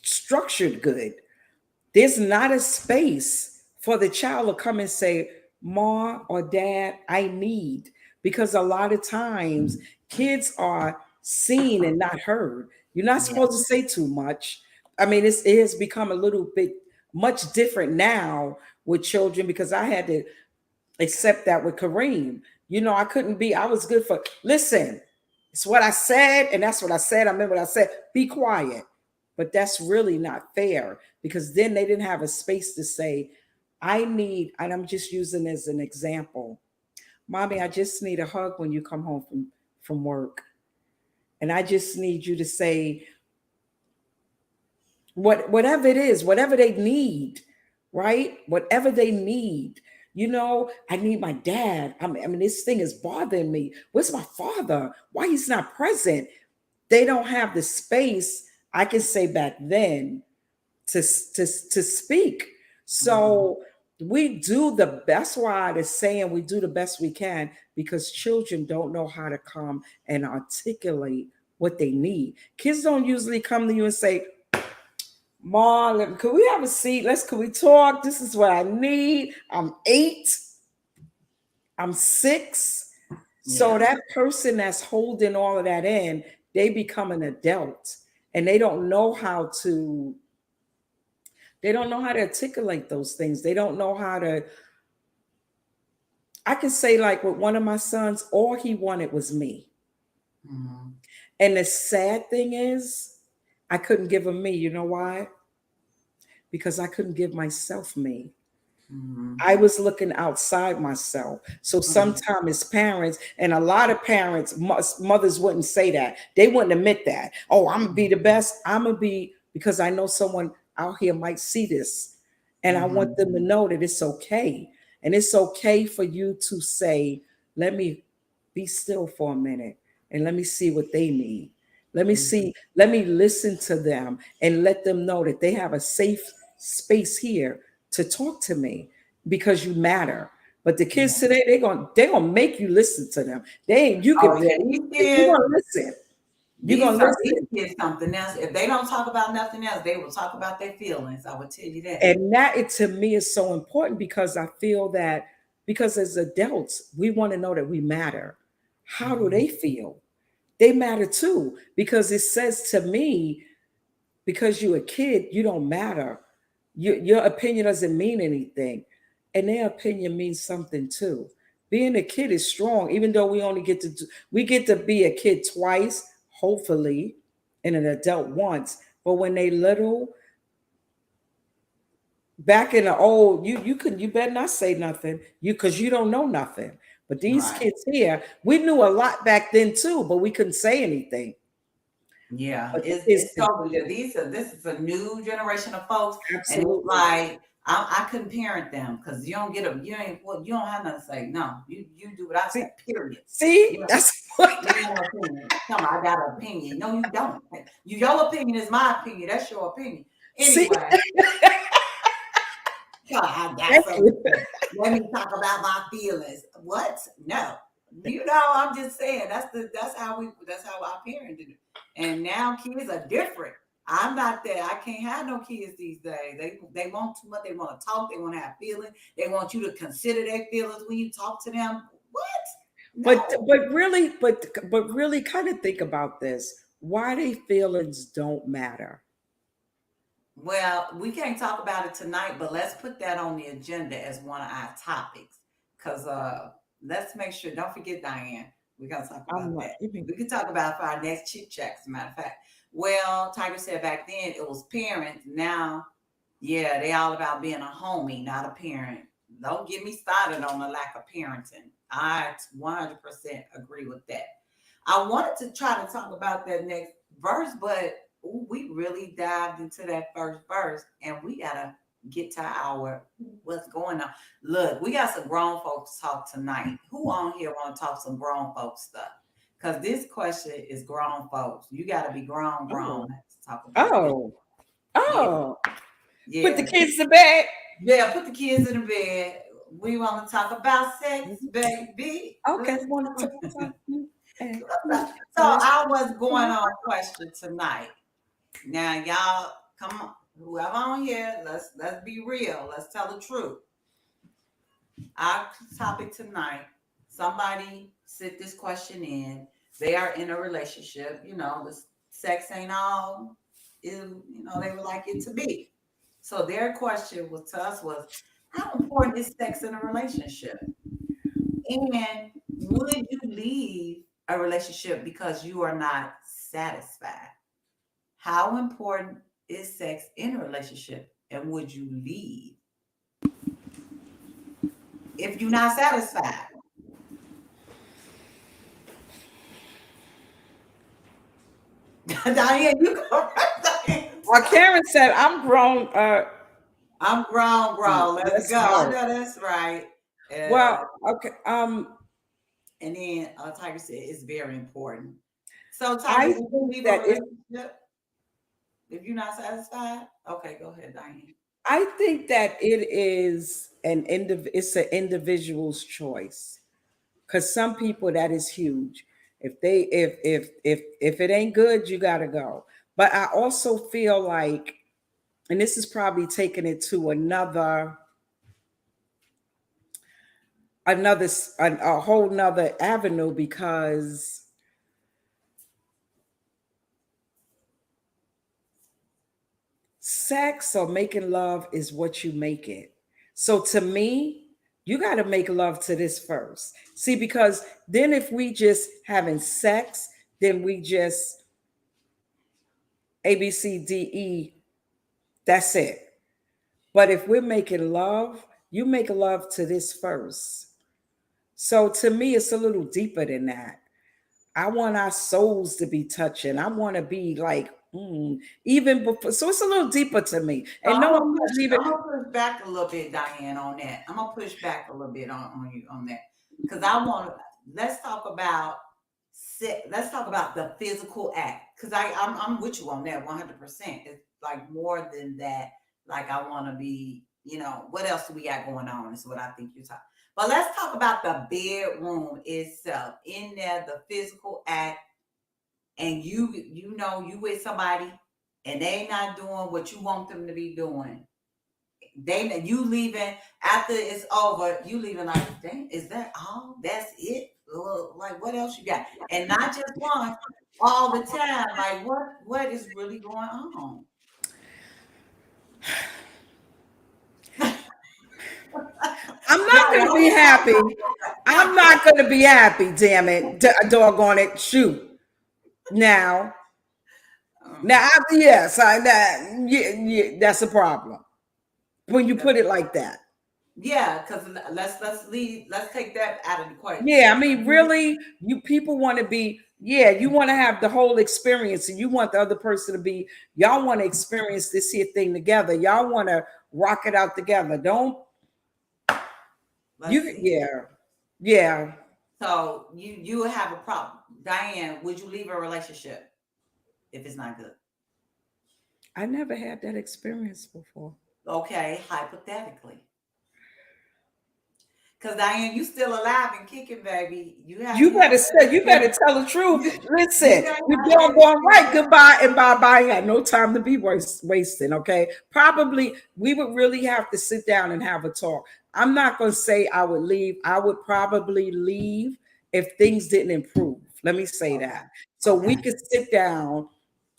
structured good, there's not a space for the child to come and say, Ma or Dad, I need. Because a lot of times kids are seen and not heard. You're not Yeah. supposed to say too much. I mean, it has become a little bit much different now with children because I had to accept that with Kareem. You know, I couldn't be, I was good for, listen, it's what I said, and that's what I said. I remember what I said, be quiet. But that's really not fair because then they didn't have a space to say, I need, and I'm just using as an example, Mommy, I just need a hug when you come home from work. And I just need you to say, whatever it is, whatever they need, right? Whatever they need. You know, I need my dad. I mean, this thing is bothering me. Where's my father? Why he's not present? They don't have the space, I can say back then, to speak. Mhm. So we do the best. Why it's saying we do the best we can because children don't know how to come and articulate what they need. Kids don't usually come to you and say, Mom, could we have a seat? Could we talk? This is what I need. I'm 8. I'm 6. So Yeah. that person that's holding all of that in, they become an adult and they don't know how to articulate those things. They don't know how to, I can say like with one of my sons, all he wanted was me. Mm-hmm. And the sad thing is, I couldn't give him me. You know why? Because I couldn't give myself me. Mm-hmm. I was looking outside myself. So sometimes as parents, and a lot of parents, mothers wouldn't say that. They wouldn't admit that. Oh, I'm gonna be the best. I'm gonna be, because I know someone out here might see this. And I want Mm-hmm. them to know that it's okay. And it's okay for you to say, let me be still for a minute and let me see what they need. Let me Mm-hmm. see, let me listen to them and let them know that they have a safe space here to talk to me because you matter. But the kids Yeah. today, they're gonna make you listen to them. They ain't you Oh could yeah, these you're kids, gonna listen. You're gonna these listen. kids something else. If they don't talk about nothing else, they will talk about their feelings. I will tell you that. And that it to me is so important because I feel that because as adults, we want to know that we matter. How do Mhm. they feel? They matter too. Because it says to me, because you're a kid, you don't matter. Your opinion doesn't mean anything. And their opinion means something too. Being a kid is strong, even though we get to be a kid twice, hopefully, and an adult once. But when they little, back in the old, you better not say nothing. Because you don't know nothing. But these Right. kids here, we knew a lot back then too, but we couldn't say anything. Yeah, But the kids it's today, totally good. This is a new generation of folks, and it's absolutely. like I couldn't parent them because you don't get a you ain't well, you don't have nothing to say. No, you do what I See, say. Period. see, You know, that's what. you got an opinion. Come on, I got an opinion. No, you don't. Your opinion is my opinion. That's your opinion. See, Anyway, God, I got thank something you. to say. Let me talk about my feelings. What? No. I'm just saying that's how our parents did it. And now kids are different. I'm not that. I can't have no kids these days. They want too much. They want to talk. They want to have feelings. They want you to consider their feelings when you talk to them. What? But No. but really, but really, kind of think about this. Why they feelings don't matter? Well, we can't talk about it tonight, but let's put that on the agenda as one of our topics. Cause let's make sure, don't forget Diane. We're gonna talk I'm about not that. even. We can talk about it for our next chit chat, as a matter of fact. Well, Tiger said back then it was parents. Now, yeah, they all about being a homie, not a parent. Don't get me started on the lack of parenting. I 100% agree with that. I wanted to try to talk about that next verse, but ooh, we really dived into that first verse, and we gotta get to our what's going on. Look, we got some grown folks talk tonight. Who on here want to talk some grown folks stuff? Because this question is grown folks. You got to be grown Oh, to talk about this. oh, Yeah, oh. Put the yeah, kids to bed. yeah. Put the kids in the bed. We want to talk about sex, baby. Okay, Let's want to talk. talk and So let's I was going talk. on question tonight. Now y'all, come on, whoever on here, let's be real. Let's tell the truth. Our topic tonight. Somebody sent this question in. They are in a relationship. The sex ain't all they would like it to be. So their question was to us was, how important is sex in a relationship? And would you leave a relationship because you are not satisfied? How important is sex in a relationship? And would you leave if you're not satisfied? Diane, you go first. Diane. Karen said, "I'm grown." I'm grown, bro. Let's Let's go. I go. know that's right. Well, okay. And then Tiger said it's very important. So, Tiger, I would you think leave a that it. relationship if you're not satisfied? Okay, go ahead, Diane. I think that it is It's an individual's choice. Because some people that is huge. If it ain't good, you gotta go. But I also feel like, and this is probably taking it to another a whole nother avenue, because sex or making love is what you make it. So to me, you got to make love to this first. See, because then if we just having sex, then we just A, B, C, D, E, that's it. But if we're making love, you make love to this first. So to me, it's a little deeper than that. I want our souls to be touching. I want to be like, even before. So it's a little deeper to me. So And no, I'm not leaving. I'm gonna push back a little bit, Diane, on that. I'm gonna push back a little bit on you on that because I want to. Let's talk about let's talk about the physical act because I'm with you on that 100%. It's like more than that. Like I want to be, what else do we got going on? Is what I think you're talking. But let's talk about the bedroom itself. In there, the physical act, and you with somebody and they not doing what you want them to be doing. You leaving after it's over, you leaving like, dang, is that all? That's it? Like what else you got? And not just once, all the time. Like what is really going on? I'm not going to be happy. I'm not going to be happy. Damn it, doggone it! Shoot. Now, yes, yeah, that's a problem when you put it like that. Yeah, because let's take that out of the equation. Yeah, I mean, really, you people want to be, yeah, you want to have the whole experience, and you want the other person to be, y'all want to experience this here thing together. Y'all want to rock it out together. Don't you? Yeah, yeah. So you would have a problem, Diane. Would you leave a relationship if it's not good? I never had that experience before. Okay, hypothetically. Because Diane, you still alive and kicking, baby. You better say, you better tell the truth. Listen, you're going right. Goodbye and bye bye. You had no time to be wasting. Okay, probably we would really have to sit down and have a talk. I'm not going to say I would leave. I would probably leave if things didn't improve. Let me say that. So we could sit down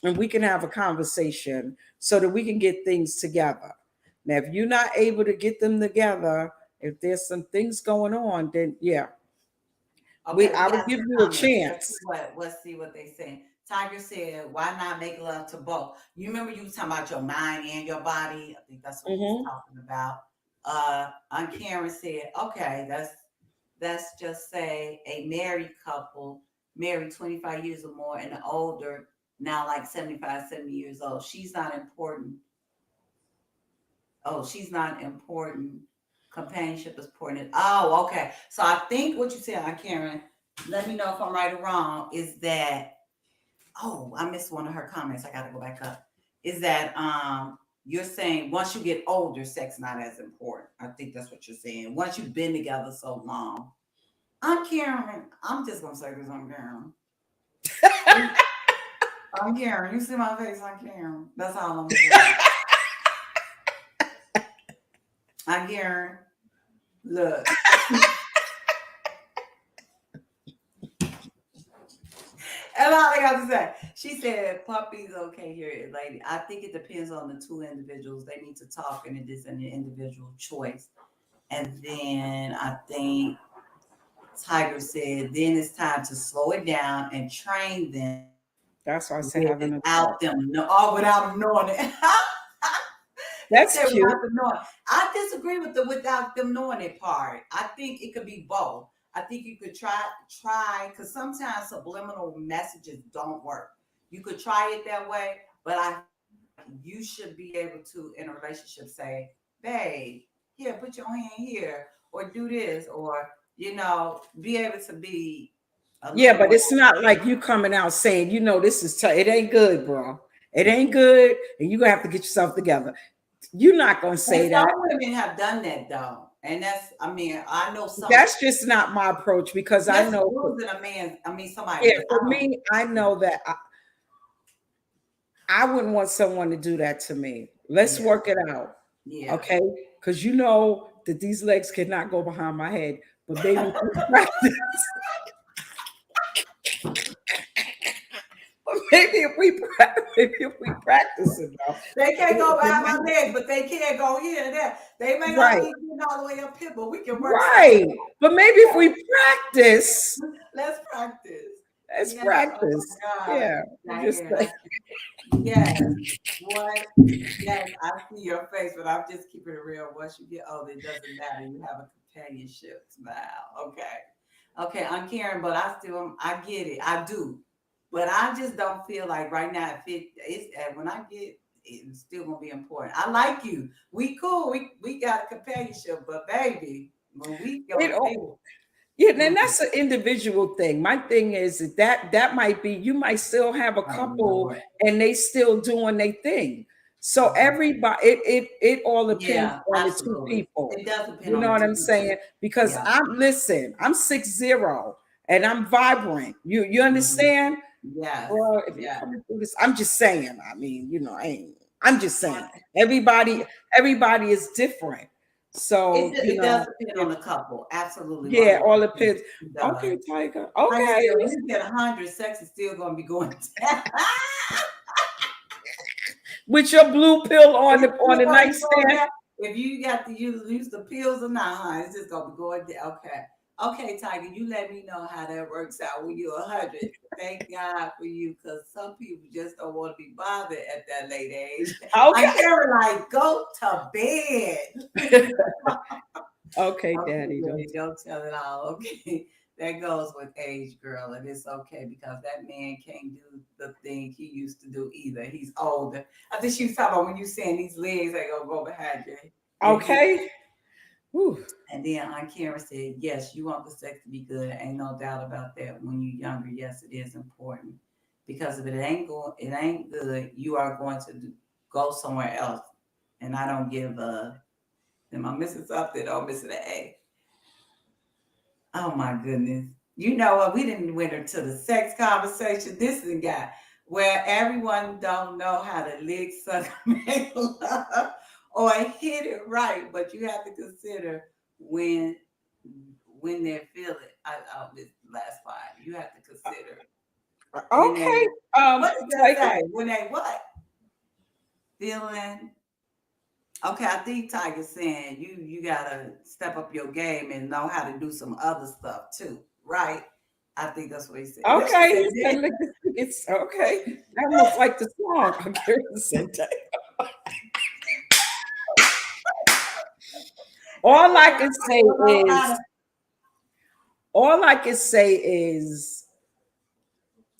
and we can have a conversation so that we can get things together. Now, if you're not able to get them together, if there's some things going on, then yeah, Okay, I would give you a chance. Let's see what they say. Tiger said, "Why not make love to both?" You remember you were talking about your mind and your body. I think that's what he's talking about. And Karen said, "Okay, that's just say a married couple, married 25 years or more, and older, now like 75, 70 years old. She's not important. Oh, she's not important. Companionship is important. Oh, okay. So I think what you said, Karen, let me know if I'm right or wrong, is that, oh, I missed one of her comments. I gotta go back up. Is that you're saying once you get older, sex not as important. I think that's what you're saying. Once you've been together so long. I'm Karen. I'm just gonna say this, I'm Karen. I'm Karen. You see my face, I'm Karen. That's all I'm saying. I'm Karen. Look. And all I got to say, she said, "Puppies, okay, here, lady. I think it depends on the two individuals. They need to talk, and it is an individual choice." And then I think Tiger said, "Then it's time to slow it down and train them." That's why I say having a without them, without them knowing it. That's cute. I disagree with the without them knowing it part. I think it could be both. I think you could try, because sometimes subliminal messages don't work. You could try it that way, but you should be able to, in a relationship, say, "Babe, here, put your hand here, or do this, or be able to be." Yeah, but it's not like you coming out saying, this is it ain't good, bro. It ain't good, and you're gonna have to get yourself together. You're not gonna say that. Some women have done that though, and I know some. That's just not my approach because I know somebody. Yeah, for me, I know that I wouldn't want someone to do that to me. Let's work it out. Yeah. Okay, because you know that these legs cannot go behind my head. But maybe if we practice, maybe if we practice enough, They can't go it behind might- my legs, but they can't go here and there. They may not right, be getting all the way up here, but we can work right. something. But maybe if we practice, Let's practice. let's Yes. Oh practice. my God. Yeah, I'm just Diane, like, yes. What? Yes, I see your face, but I'm just keeping it real. Once you get older, it doesn't matter. You have a companionship. Smile. Okay. Okay, I'm Karen, but I get it. I do. But I just don't feel like right now when I get it's still gonna be important. I like you. We cool. We got a companionship, but baby, when we go it, to date, yeah, and that's an individual thing. My thing is that might be you might still have a oh couple Lord. and they still doing their thing. So everybody, it all depends Yeah, on the two absolutely. people. It does depend You on know the what two I'm people. saying? Because Yeah. I'm 6'0" and I'm vibrant. You Mhm. understand? Yes. Well, if you're Yeah. coming through this, I'm just saying. I mean, I'm just saying. Everybody is different. So, It does depend on the couple. Absolutely. yeah, 100%. all depends. It does. Okay, Tiger. Like I Okay. said, when you get 100, sex is still going to be going down. With your blue pill on It's on still the gonna be going nightstand. down. If you got to use the pills or not, huh? It's just gonna be going down. Okay. Okay, Tiger, you let me know how that works out when you're 100. Thank God for you, because some people just don't want to be bothered at that late age. I Okay. hear like, go to bed. Okay, Okay, Daddy. baby, don't tell it all. Okay. That goes with age, girl, and it's okay because that man can't do the thing he used to do either. He's older. I think she was talking about when you saying these legs ain't gonna go behind your hip. Okay. Whew. And then Aunt Karen said, yes, you want the sex to be good. Ain't no doubt about that. When you're younger, yes, it is important. Because if it ain't good, you are going to go somewhere else. And I don't give a am I missing something? Oh, I'm missing an A. Oh my goodness. You know what? We didn't went into the sex conversation. This is a guy where everyone don't know how to lick, suck, make love, or hit it right, but you have to consider when when they feel it. This last part. You have to consider when Okay. they what did that Tiger. say? When they what? Feeling okay, I think Tiger's saying you gotta step up your game and know how to do some other stuff too, right? I think that's what he said. What she Okay. said? He said, look, it's okay. Almost like the song. I'm curious. All I can say is, all I can say is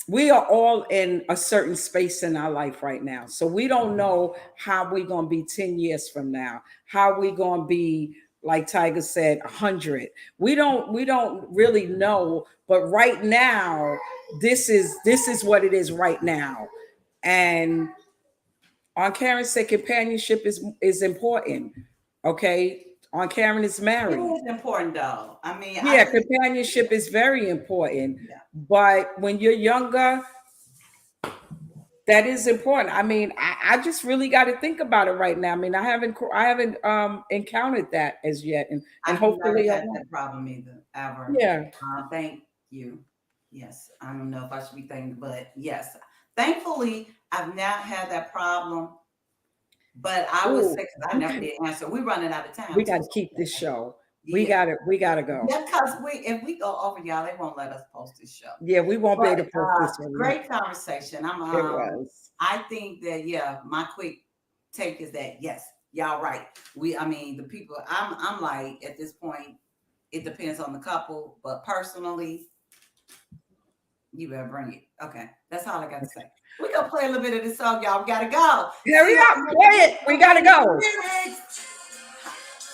we are all in a certain space in our life right now. So we don't know how we're going to be 10 years from now, how we going to be, like Tiger said, 100. We don't really know, but right now, this is what it is right now. And on Karen said companionship is important. Okay. On Karen is It married. is important though. I mean, Yeah, companionship is very important. yeah. But when you're younger, that is important. I mean, I just really got to think about it right now. I mean, I haven't encountered that as yet, and I've never hopefully I had won't. that problem either, ever. Yeah. Thank you. Yes, I don't know if I should be thankful, but yes, thankfully I've not had that problem. But I would say Ooh, because I never did answer. We're running out of time we got too. to keep this show. We Yeah, got to we got to go. yeah, because if we go over y'all, they won't let us post this show. Yeah, we won't be But able to post this one. great conversation. It was. I think that yeah, my quick take is that yes, y'all right. I mean, the people. I'm like at this point, it depends on the couple, but personally, you better bring it. Okay, that's all I got to say. We're gonna play a little bit of this song, y'all. We gotta go. Hurry See y'all up, play it. We got to go. minutes.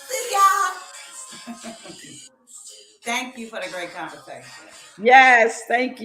See y'all. Thank you for the great conversation. Yes, thank you.